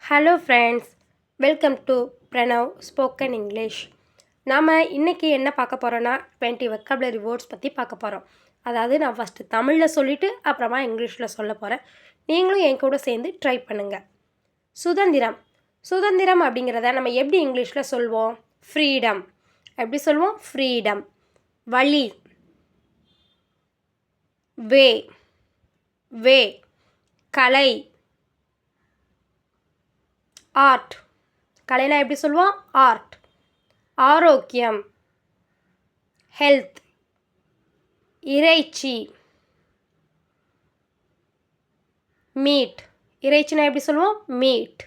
Hello friends, welcome to Pranav spoken English. நாம் இன்றைக்கி என்ன பார்க்க போகிறோன்னா 20 வெக்காபுலரி வேர்ட்ஸ் பற்றி பார்க்க போகிறோம். அதாவது நான் ஃபஸ்ட்டு தமிழில் சொல்லிவிட்டு அப்புறமா இங்கிலீஷில் சொல்ல போகிறேன். நீங்களும் என் கூட சேர்ந்து ட்ரை பண்ணுங்கள். சுதந்திரம். சுதந்திரம் அப்படிங்கிறத நம்ம எப்படி இங்கிலீஷில் சொல்வோம்? ஃப்ரீடம். எப்படி சொல்வோம்? ஃப்ரீடம். வழி. வே. வே. கலை. ஆர்ட். கலைனா எப்படி சொல்லுவோம்? ஆர்ட். ஆரோக்கியம். ஹெல்த். இறைச்சி. மீட். இறைச்சினா எப்படி சொல்லுவோம்? மீட்.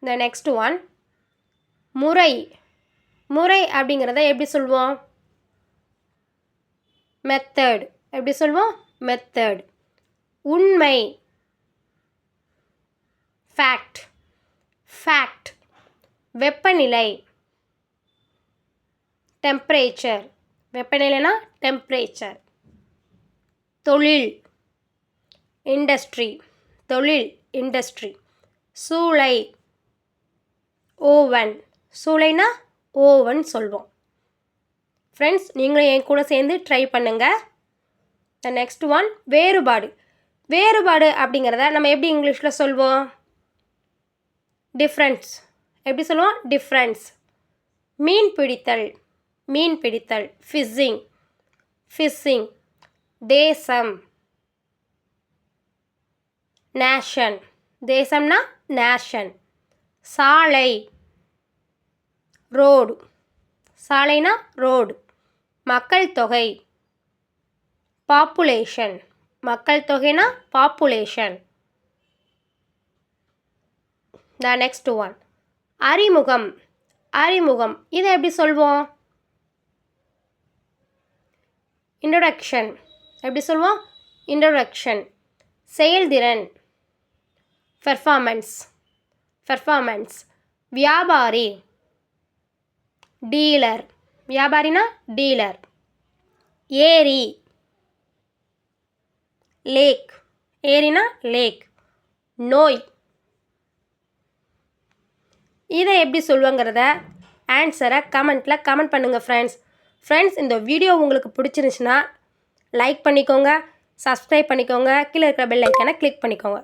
The next one, முறை. முறை அப்படிங்கிறத எப்படி சொல்லுவோம்? மெத்தட். எப்படி சொல்லுவோம்? மெத்தட். உண்மை. ஃபேக்ட். ஃபேக்ட். வெப்பநிலை. டெம்பரேச்சர். வெப்பநிலைனா டெம்பரேச்சர். தொழில். இண்டஸ்ட்ரி. தொழில். இண்டஸ்ட்ரி. சூளை. ஓவன். சூளைனா ஓவன் சொல்வோம். ஃப்ரெண்ட்ஸ், நீங்களும் என் கூட சேர்ந்து ட்ரை பண்ணுங்கள். த நெக்ஸ்ட் ஒன், வேறுபாடு. வேறுபாடு அப்படிங்கிறத நம்ம எப்படி இங்கிலீஷில் சொல்வோம்? டிஃப்ரென்ஸ். எப்படி சொல்லுவோம்? டிஃப்ரென்ஸ். மீன் பிடித்தல். மீன் பிடித்தல். ஃபிஷ்ஷிங். ஃபிஷ்ஷிங். தேசம். நேஷன். தேசம்னா நேஷன். சாலை. ரோடு. சாலைனா ரோடு. மக்கள் தொகை. பாப்புலேஷன். மக்கள் தொகைனா பாப்புலேஷன். த நெக்ஸ்ட் ஒன், அறிமுகம். அறிமுகம். இதை எப்படி சொல்வோம்? இன்ட்ரோடக்ஷன். எப்படி சொல்வோம்? இன்ட்ரோடக்ஷன். செயல்திறன். பெர்ஃபார்மன்ஸ். பெர்ஃபார்மன்ஸ். வியாபாரி. டீலர். வியாபாரினா டீலர். ஏரி. லேக். ஏரினா லேக். நோய். இதை எப்படி சொல்லுவாங்கிறத ஆன்சரை கமெண்ட்டில் கமெண்ட் பண்ணுங்கள் ஃப்ரெண்ட்ஸ். இந்த வீடியோ உங்களுக்கு பிடிச்சிருந்துச்சுன்னா லைக் பண்ணிக்கோங்க, சப்ஸ்கிரைப் பண்ணிக்கோங்க, கீழே இருக்கிற பெல் ஐக்கானை கிளிக் பண்ணிக்கோங்க.